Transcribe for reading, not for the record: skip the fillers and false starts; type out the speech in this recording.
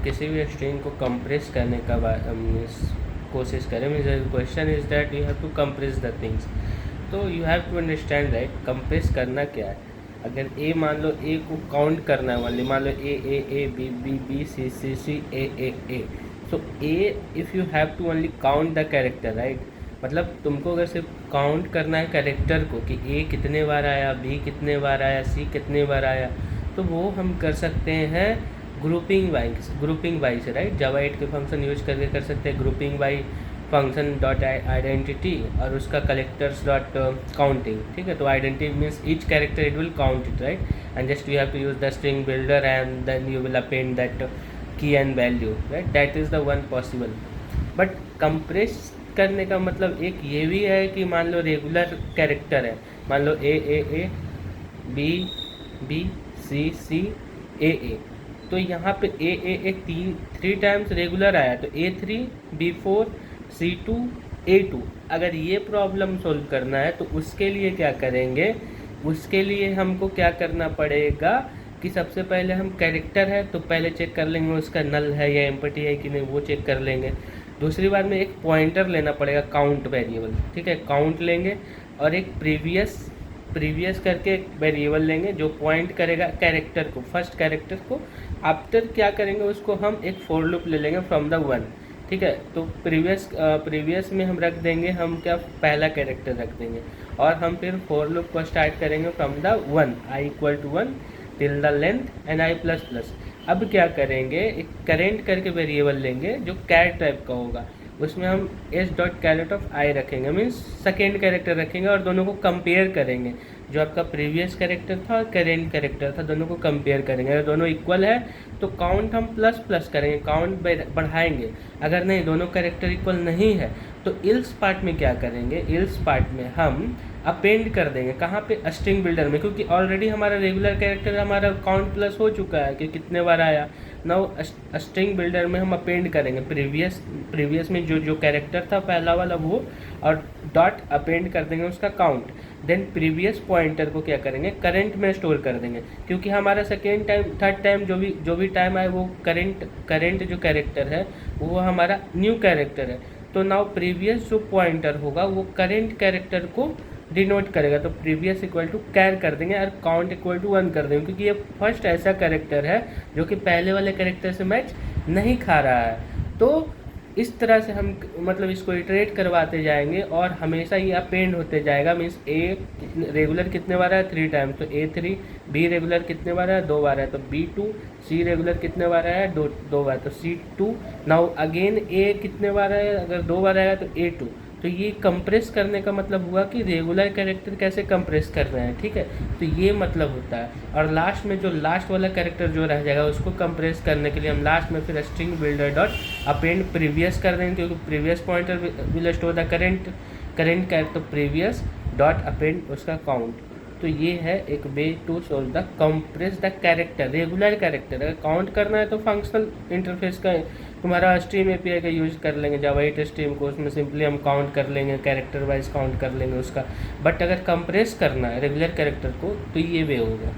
किसी भी स्ट्रिंग को कंप्रेस करने का कोशिश करें, means question is that you have to compress the things. तो you have to understand right compress करना क्या है। अगर ए मान लो ए को काउंट करना है वाली, मान लो A B B B C C C A, so uh if you have to only count the character right, मतलब तुमको अगर सिर्फ काउंट करना है कैरेक्टर को कि ए कितने बार आया, बी कितने बार आया, सी कितने बार आया, तो वो हम कर सकते हैं ग्रुपिंग वाइज राइट। जावा 8 के फंक्शन यूज करके कर सकते हैं grouping by function dot identity और उसका कलेक्टर्स डॉट काउंटिंग, ठीक है। तो identity means each character it will count it right, and just you have to use the string builder and then you will append that key and value right, that is the one possible. But compress करने का मतलब एक ये भी है कि मान लो regular character है, मान लो A B B C C ए, तो यहाँ पे ए थ्री टाइम्स रेगुलर आया, तो A3 B4 C2 A2। अगर ये प्रॉब्लम सोल्व करना है तो उसके लिए क्या करेंगे, उसके लिए हमको क्या करना पड़ेगा कि सबसे पहले हम कैरेक्टर है तो पहले चेक कर लेंगे उसका नल है या एम्पटी है कि नहीं, वो चेक कर लेंगे। दूसरी बात में एक पॉइंटर लेना पड़ेगा काउंट वेरिएबल, ठीक है, काउंट लेंगे और एक प्रीवियस करके एक वेरिएबल लेंगे जो पॉइंट करेगा कैरेक्टर को, फर्स्ट कैरेक्टर को। आफ्टर क्या करेंगे उसको हम एक फॉर लूप ले लेंगे फ्रॉम द 1, ठीक है। तो प्रीवियस में हम रख देंगे, हम क्या पहला कैरेक्टर रख देंगे और हम फिर फॉर लूप को स्टार्ट करेंगे from the 1 i = 1 till the length and i++। अब क्या करेंगे, एक करेंट करके वेरिएबल लेंगे जो कैर टाइप का होगा, उसमें हम s.caret रखेंगे, मीन्स सेकेंड कैरेक्टर रखेंगे और दोनों को कंपेयर करेंगे। जो आपका प्रीवियस कैरेक्टर था और करेंट कैरेक्टर था दोनों को कंपेयर करेंगे। अगर दोनों इक्वल है तो काउंट हम प्लस करेंगे, काउंट बढ़ाएंगे। अगर नहीं दोनों कैरेक्टर इक्वल नहीं है तो इल्स पार्ट में क्या करेंगे, इल्स पार्ट में हम अपेंड कर देंगे, कहाँ पे, स्ट्रिंग बिल्डर में, क्योंकि ऑलरेडी हमारा रेगुलर कैरेक्टर हमारा काउंट प्लस हो चुका है कि कितने बार आया। नाउ स्ट्रिंग बिल्डर में हम अपेंड करेंगे प्रीवियस में जो कैरेक्टर था पहला वाला वो, और डॉट अपेंड कर देंगे उसका काउंट। देन प्रीवियस पॉइंटर को क्या करेंगे, करंट में स्टोर कर देंगे, क्योंकि हमारा सेकेंड टाइम थर्ड टाइम जो भी टाइम आए वो करंट जो कैरेक्टर है वो हमारा न्यू कैरेक्टर है। तो नाउ प्रीवियस जो पॉइंटर होगा वो करंट कैरेक्टर को डिनोट करेगा, तो प्रीवियस = कैर कर देंगे और काउंट = 1 कर देंगे, क्योंकि ये फर्स्ट ऐसा कैरेक्टर है जो कि पहले वाले कैरेक्टर से मैच नहीं खा रहा है। तो इस तरह से हम मतलब इसको इटरेट करवाते जाएंगे और हमेशा ये अपेंड होते जाएगा। मीन्स ए रेगुलर कितने बार है, 3 टाइम्स, तो A3, बी रेगुलर कितने बार है, 2 बार है, तो B2, सी रेगुलर कितने बार है, 2 बार, तो C2। नाउ अगेन ए कितने बार है, अगर 2 बार आएगा तो A2। तो ये कंप्रेस करने का मतलब हुआ कि रेगुलर कैरेक्टर कैसे कंप्रेस कर रहे हैं, ठीक है। तो ये मतलब होता है। और लास्ट में जो लास्ट वाला कैरेक्टर जो रह जाएगा उसको कंप्रेस करने के लिए हम लास्ट में फिर string builder dot append previous कर देंगे, क्योंकि previous pointer will store the current character, तो प्रीवियस डॉट अपेंड उसका काउंट। तो ये है एक way to solve the compress the character, regular character. अगर काउंट करना है तो फंक्शनल इंटरफेस का तुम्हारा स्ट्रीम API का यूज कर लेंगे, जावा 8 स्ट्रीम को, उसमें सिंपली हम काउंट कर लेंगे, कैरेक्टर वाइज काउंट कर लेंगे उसका। बट अगर कंप्रेस करना है रेगुलर कैरेक्टर को तो ये वे होगा।